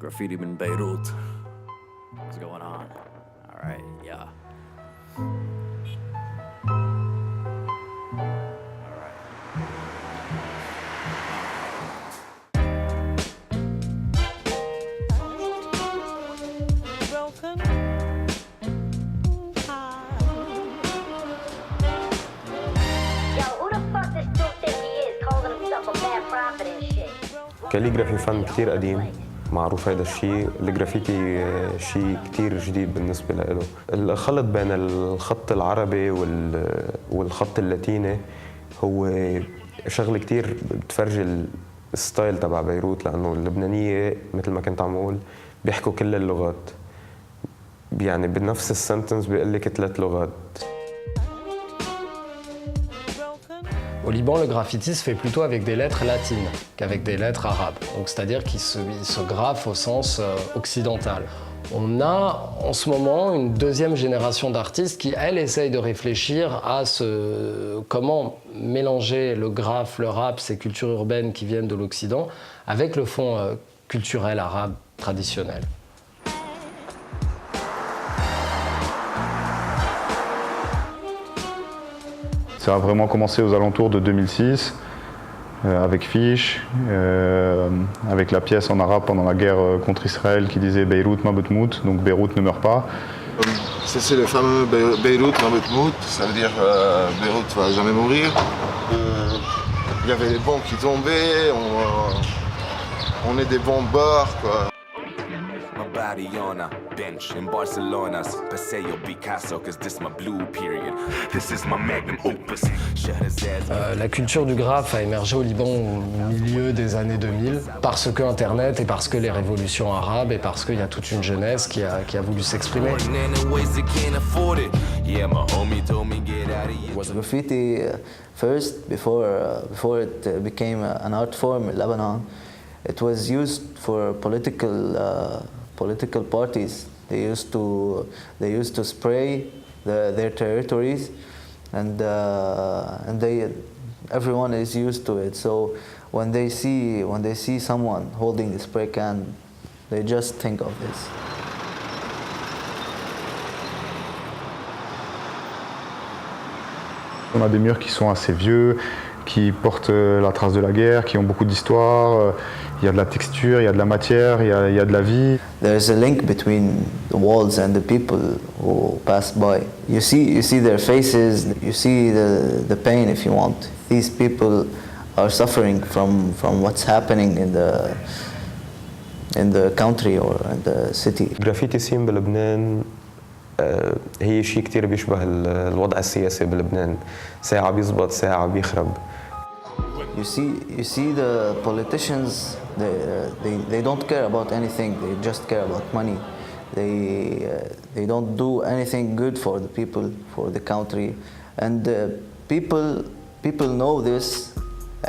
Graffiti من بيروت. What's going on? All right, yeah. All right. Welcome. Yo, who the fuck this dude think he is, calling himself a bad prophet and shit? كاليغرافي فن كتير قديم، معروف هذا الشيء. الجرافيتي شيء كتير جديد بالنسبة له. الخلط بين الخط العربي والخط اللاتيني هو شغلة كتير بتفرجي الستايل تبع بيروت، لأنه اللبنانية مثل ما كنت عم أقول بيحكوا كل اللغات، يعني بنفس السنتنس بيقول لك 3 لغات. Au Liban, le graffiti se fait plutôt avec des lettres latines qu'avec des lettres arabes. Donc, c'est-à-dire qu'il se graffe au sens occidental. On a en ce moment une deuxième génération d'artistes qui, elle, essaye de réfléchir à comment mélanger le graphe, le rap, ces cultures urbaines qui viennent de l'Occident, avec le fond culturel arabe traditionnel. Ça a vraiment commencé aux alentours de 2006, avec Fish, avec la pièce en arabe pendant la guerre contre Israël qui disait Beyrouth ma betmout, donc Beyrouth ne meurt pas. C'est le fameux Beyrouth ma betmout, ça veut dire Beyrouth va jamais mourir. Il y avait des bombes qui tombaient, on est des bombeurs quoi. Body on a bench in Barcelona's Paseo Picasso, cause this my blue period. This is my magnum opus. La culture du graphe a émergé au Liban au milieu des années 2000 parce que Internet et parce que les révolutions arabes et parce qu'il y a toute une jeunesse qui a voulu s'exprimer. Graffiti first, before it became an art form in Lebanon, it was used for political parties. They used to spray their territories, and everyone is used to it. So when they see someone holding the spray can, they just think of this. On a des murs qui sont assez vieux, qui portent la trace de la guerre, qui ont beaucoup d'histoire. Il y a de la texture, il y a de la matière, il y a de la vie. There's a link between the walls and the people who pass by. You see their faces, you see the pain if you want. These people are suffering from what's happening in the country or in the city. الجرافيتي سين بلبنان هي شيء كتير بيشبه الوضع السياسي بلبنان، ساعة بيزبط ساعة بيخرب. You see the politicians, they don't care about anything, they just care about money. They don't do anything good for the people, for the country. And people know this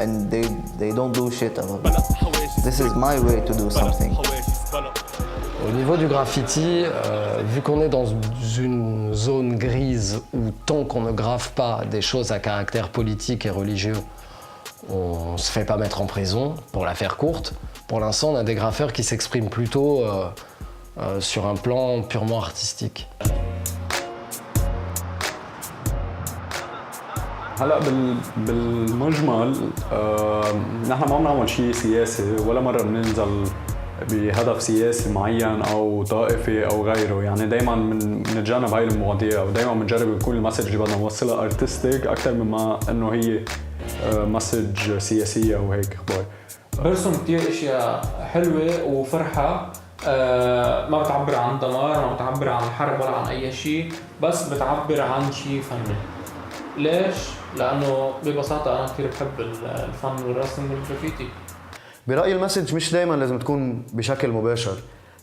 and they don't do shit about it. This is my way to do something. Au niveau du graffiti, vu qu'on est dans une zone grise où tant qu'on ne graffe pas des choses à caractère politique et religieux, on ne se fait pas mettre en prison, pour la faire courte. Pour l'instant, on a des graffeurs qui s'expriment plutôt sur un plan purement artistique. هلا بالمجمل نحن ما بنعمل شيء سياسي ولا مرة بننزل بهدف سياسي معين او طائفي او غيره، يعني دائما بنتجنب هاي المواضيع ودائما بنجرب يكون المسج اللي بدنا نوصلها ارتستيك اكثر مما انه هي مسج سياسيه او هيك اخبار. برسم كتير اشياء حلوه وفرحه، ما بتعبر عن دمار، ما بتعبر عن حرب ولا عن اي شيء، بس بتعبر عن شيء فني. ليش؟ لانه ببساطه انا كتير بحب الفن والرسم والجرافيتي. برأيي المسج مش دايما لازم تكون بشكل مباشر،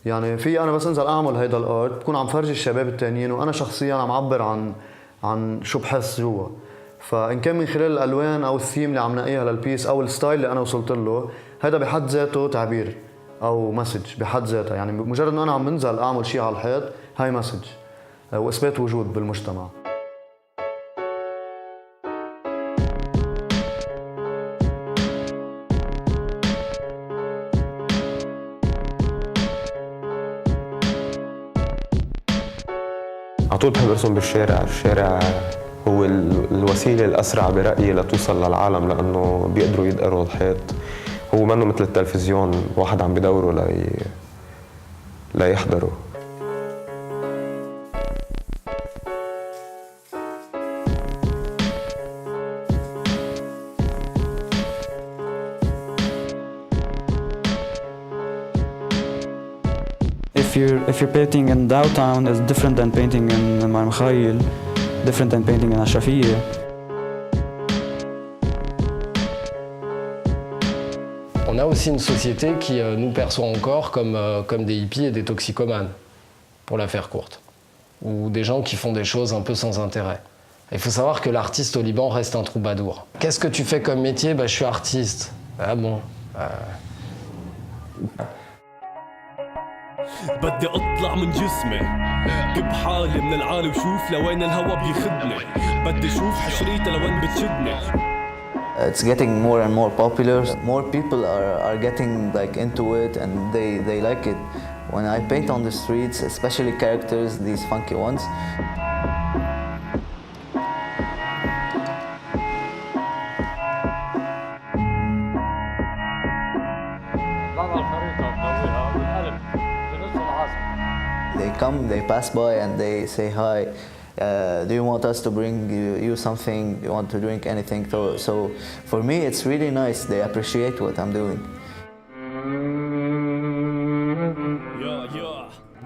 يعني في انا بس انزل اعمل هيدا الارت بكون عم فرجي الشباب التانيين وانا شخصيا عم عبر عن شو بحس جوا، فان كان من خلال الالوان او الثيم اللي عم نقيها للبيس او الستايل اللي انا وصلت له، هذا بحد ذاته تعبير او مسج بحد ذاتها. يعني مجرد انه انا عم بنزل اعمل شيء على الحيط هاي مسج واثبات وجود بالمجتمع. طول بحب ارسم بالشارع. الشارع هو الوسيله الاسرع برأيي لتوصل للعالم، لانه بيقدروا يدقروا الحيط. هو منه مثل التلفزيون واحد عم بدوره ليحضره. If you're painting in downtown, it's different than painting in Marmkhail, different than painting in Ashrafiyya. On a aussi une société qui nous perçoit encore comme des hippies et des toxicomanes, pour la faire courte, ou des gens qui font des choses un peu sans intérêt. Il faut savoir que l'artiste au Liban reste un troubadour. Qu'est-ce que tu fais comme métier? Je suis artiste. Ah bon بدي اطلع من جسمي جيب حالي من العالي وشوف لوين الهوا بيخدني بدي اشوف حشريته لوين بتشدني. It's getting more and more popular. More people are getting like into it and they like it. When I paint on the streets, especially characters, these funky ones, they come, they pass by and they say hi. Do you want us to bring you something? Do you want to drink anything? So for me, it's really nice. They appreciate what I'm doing.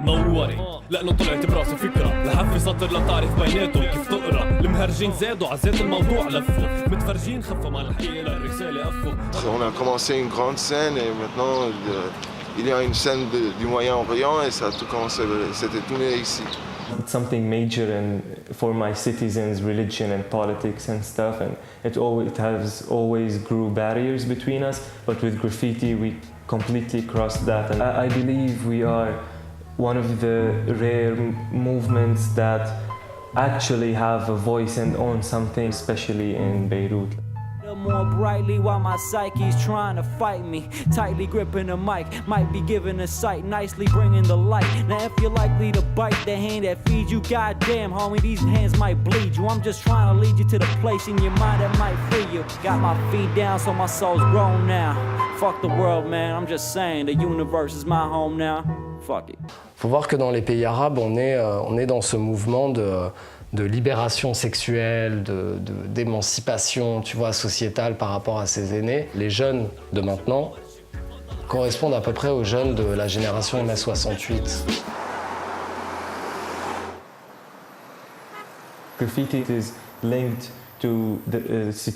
نوري لانه طلعت براسي فكره لحفي سطر لا تعرف بيناتهم كيف تقرا المهرجين زادوا عزات الموضوع لفوا متفرجين خفوا مع الحكي للرساله قفوا. On a commencé une grande scène et maintenant il y a une scène du Moyen-Orient et ça a tout commencé, c'était tout né ici. It's something major and for my citizens, religion and politics and stuff, and it has always grew barriers between us, but with graffiti we completely crossed that, and I believe we are one of the rare movements that actually have a voice and own something, especially in Beirut. More brightly while my psyche's trying to fight me, tightly gripping the mic, might be giving a sight, nicely bringing the light. Now if you're likely to bite the hand that feeds you, goddamn homie, these hands might bleed you. I'm just trying to lead you to the place in your mind that might free you. Got my feet down so my soul's grown now. Fuck the world, man, I'm just saying, the universe is my home now. Fuck it. Faut voir que dans les pays arabes, on est dans ce mouvement de libération sexuelle, d'émancipation, tu vois, sociétale par rapport à ses aînés. Les jeunes de maintenant correspondent à peu près aux jeunes de la génération mai 68. Graffiti is linked to the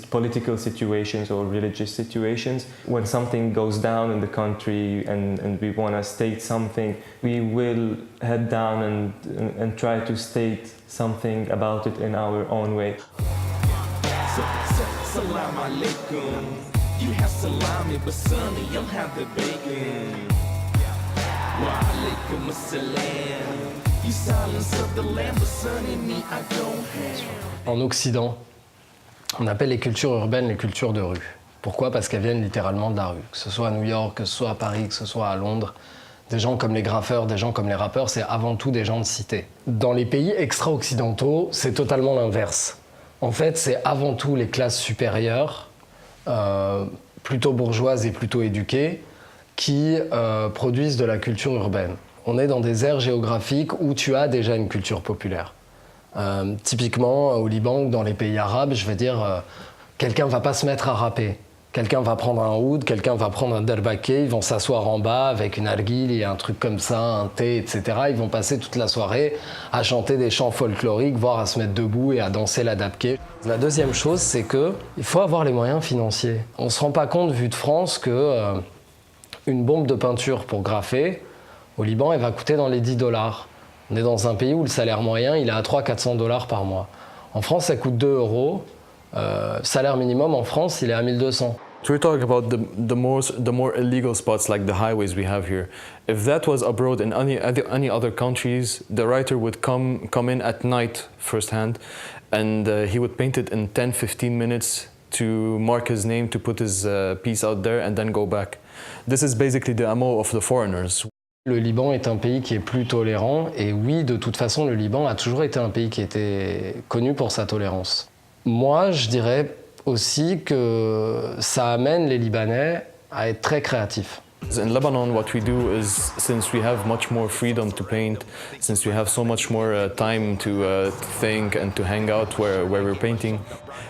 political situations or religious situations. When something goes down in the country and we want to state something, we will head down and try to state something about it in our own way. Salam alaikum. You have salami, but sonny, you'll have the bacon. Wa alaikum assalam. You silence of the lamb, but sonny, me, I don't have. En Occident, on appelle les cultures urbaines les cultures de rue. Pourquoi? Parce qu'elles viennent littéralement de la rue. Que ce soit à New York, que ce soit à Paris, que ce soit à Londres. Des gens comme les graffeurs, des gens comme les rappeurs, c'est avant tout des gens de cité. Dans les pays extra-occidentaux, c'est totalement l'inverse. En fait, c'est avant tout les classes supérieures, plutôt bourgeoises et plutôt éduquées, qui produisent de la culture urbaine. On est dans des aires géographiques où tu as déjà une culture populaire. Typiquement au Liban ou dans les pays arabes, je veux dire, quelqu'un va pas se mettre à rapper. Quelqu'un va prendre un oud, quelqu'un va prendre un derbaké, ils vont s'asseoir en bas avec une arguile et un truc comme ça, un thé, etc. Ils vont passer toute la soirée à chanter des chants folkloriques, voire à se mettre debout et à danser la dabké. La deuxième chose, c'est qu'il faut avoir les moyens financiers. On ne se rend pas compte, vu de France, que une bombe de peinture pour graffer, au Liban, elle va coûter dans les $10. On est dans un pays où le salaire moyen, il est à 300-400 $ par mois. En France, ça coûte 2 €. Salaire minimum en France, il est à 1200. So we're talking about the more illegal spots like the highways we have here. If that was abroad in any other countries, the writer would come in at night firsthand, and he would paint it in 10-15 minutes to mark his name, to put his piece out there, and then go back. This is basically the MO of the foreigners. Le Liban est un pays qui est plus tolérant et oui, de toute façon, le Liban a toujours été un pays qui était connu pour sa tolérance. Moi, je dirais aussi que ça amène les Libanais à être très créatifs. In Lebanon, what we do is, since we have much more freedom to paint, since we have so much more time to think and to hang out where we're painting,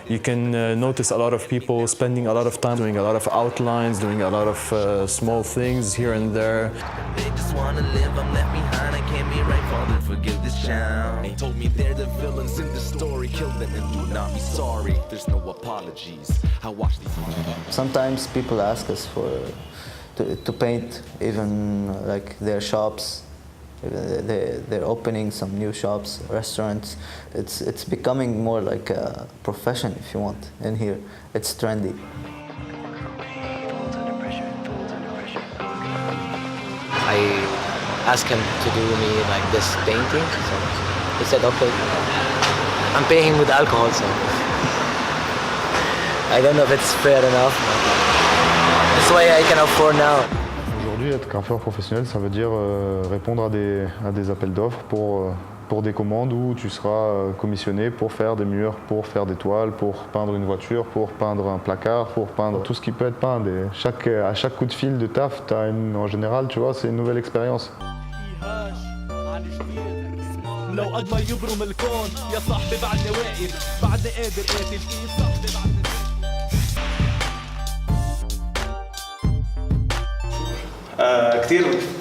you can notice a lot of people spending a lot of time doing a lot of outlines, doing a lot of small things here and there. They just wanna live, I'm left behind, I can't be right, Father, forgive this child. They told me they're the villains in the story, kill them and do not be sorry. There's no apologies. I watch these. Sometimes people ask us to paint even like their shops. They're opening some new shops, restaurants. It's becoming more like a profession, if you want, in here. It's trendy. I asked him to do me like this painting, so he said okay. I'm paying with alcohol, so I don't know if it's fair enough. That's why I can afford now. Aujourd'hui, être graffeur professionnel, ça veut dire répondre à des appels d'offres pour des commandes où tu seras commissionné pour faire des murs, pour faire des toiles, pour peindre une voiture, pour peindre un placard, pour peindre tout ce qui peut être peint. À chaque coup de fil de taf, en général, tu vois, c'est une nouvelle expérience. لو قد ما يبرم الكون يا صاحبي بعدني واقف بعدني قادر قاتل ايد صاحبي بعدني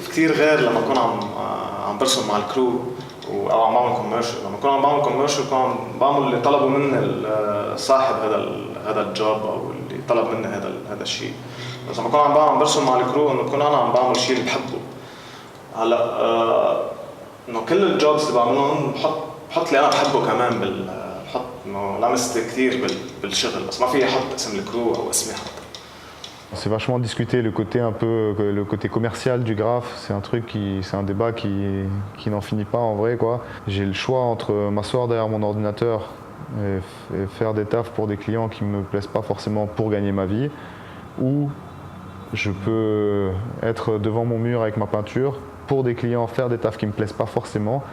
كتير غير لما اكون عم برسم مع الكرو او عم بعمل كوميرشال. لما اكون عم بعمل كوميرشال بكون عم بعمل اللي طلبوا مني صاحب هذا الجوب او اللي طلب مني هذا الشيء. بس لما اكون عم برسم مع الكرو انه بكون انا عم بعمل شيء اللي بحبه. هلا انه كل الجوبز اللي بعملهم بحط اللي انا بحبه كمان بحط انه لمستي كثير بالشغل، بس ما في احط اسم الكرو او اسمي حتى. C'est vachement discuté le côté commercial du graphe. C'est un débat qui n'en finit pas en vrai, quoi. J'ai le choix entre m'asseoir derrière mon ordinateur et faire des tafs pour des clients qui me plaisent pas forcément pour gagner ma vie, ou je peux être devant mon mur avec ma peinture pour des clients, faire des tafs qui me plaisent pas forcément,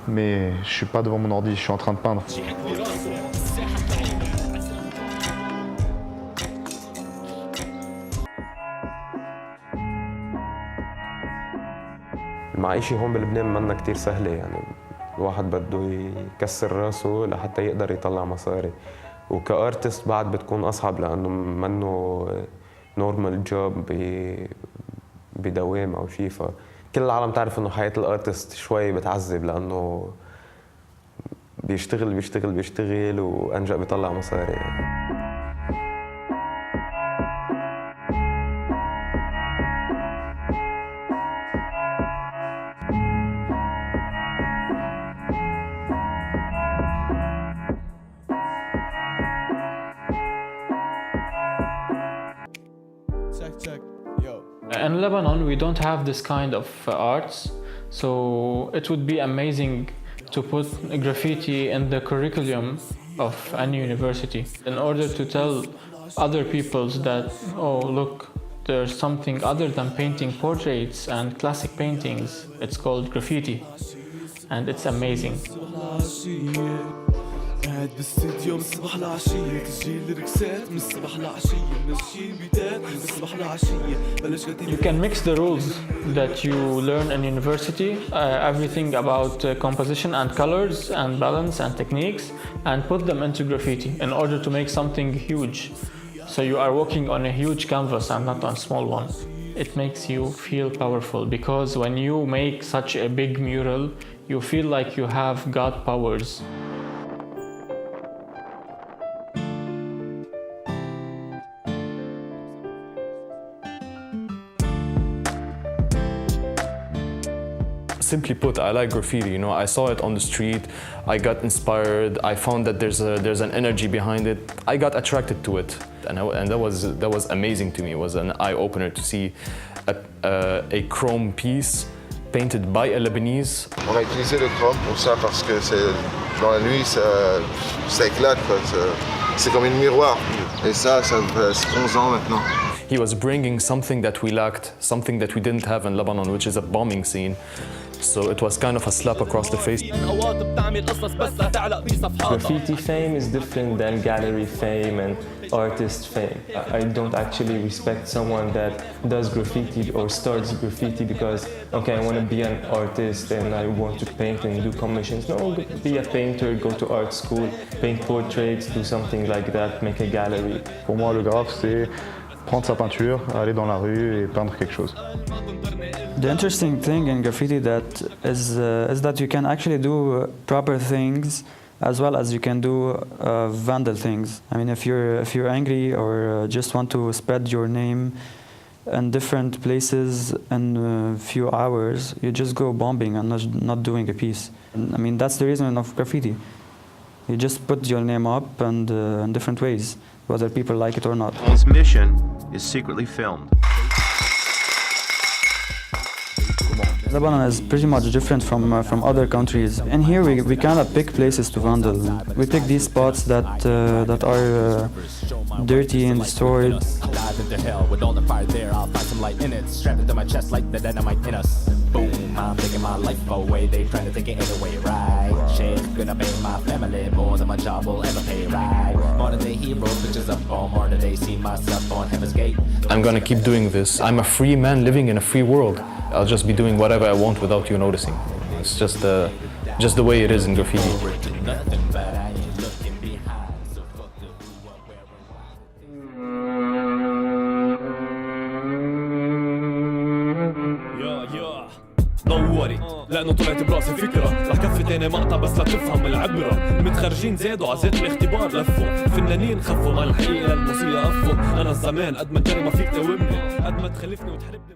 mais je suis pas devant mon ordi, je suis en train de peindre. المعيشة هون بلبنان منا كتير سهلة، يعني الواحد بده يكسر راسه لحتى يقدر يطلع مصاري، وكارتست بعد بتكون أصعب لأنه منه نورمال جوب بدوام أو شيء. فكل العالم تعرف إنه حياة الارتست شوي بتعذب لأنه بيشتغل وأنجأ بيطلع مصاري يعني. In Lebanon, we don't have this kind of arts, so it would be amazing to put graffiti in the curriculum of any university in order to tell other peoples that, oh, look, there's something other than painting portraits and classic paintings. It's called graffiti, and it's amazing. قاعد بالاستديو من الصبح لعشية تسجيل ركسات من الصبح لعشية ماشيين بيتات من الصبح لعشية بلاش You can mix the rules that you learn in university, everything about composition and colors and balance and techniques, and put them into graffiti in order to make something huge. So you are working on a huge canvas and not on a small one. It makes you feel powerful because when you make such a big mural, you feel like you have God powers. Simply put, I like graffiti. You know, I saw it on the street, I got inspired, I found that there's an energy behind it. I got attracted to it, and that was amazing to me. It was an eye-opener to see a chrome piece painted by a Lebanese. On a utilisé le chrome pour ça parce que dans la nuit, ça éclate, c'est comme un miroir. Et ça fait 11 ans maintenant. he was bringing something that we lacked, something that we didn't have in Lebanon, which is a bombing scene. So it was kind of a slap across the face. Graffiti fame is different than gallery fame and artist fame. I don't actually respect someone that does graffiti or starts graffiti because, okay, I want to be an artist and I want to paint and do commissions. No, be a painter, go to art school, paint portraits, do something like that, make a gallery. Pour moi, le graphe, c'est prendre sa peinture, aller dans la rue et peindre quelque chose. The interesting thing in graffiti is that you can actually do proper things as well as you can do vandal things. I mean, if you're angry or just want to spread your name in different places in a few hours, you just go bombing and not doing a piece. I mean, that's the reason of graffiti. You just put your name up and in different ways, whether people like it or not. His mission is secretly filmed. Lebanon is pretty much different from other countries. In here, we kind of pick places to vandal. We pick these spots that are dirty and destroyed. Dive into hell with all the fire there. I'll find some light in it. Strap it to my chest like the dynamite in us. Boom, I'm taking my life away. They trying to take it anyway, right? Shit, gonna pay my family more than my job will ever pay, right? Modern day heroes, bitches up on modern day. See myself on Heaven's Gate. I'm gonna keep doing this. I'm a free man living in a free world. I'll just be doing whatever I want without you noticing. It's just the way it is in graffiti. نوري لانه طلعت براسي فكره رح كفي تاني مقطع بس لتفهم العبره المتخرجين زادوا عزيت الاختبار لفوا فنانين خفوا مع الحقيقه للموسيقى قفوا انا الزمان قد ما الجريمه فيك تومني قد ما تخلفني وتحربني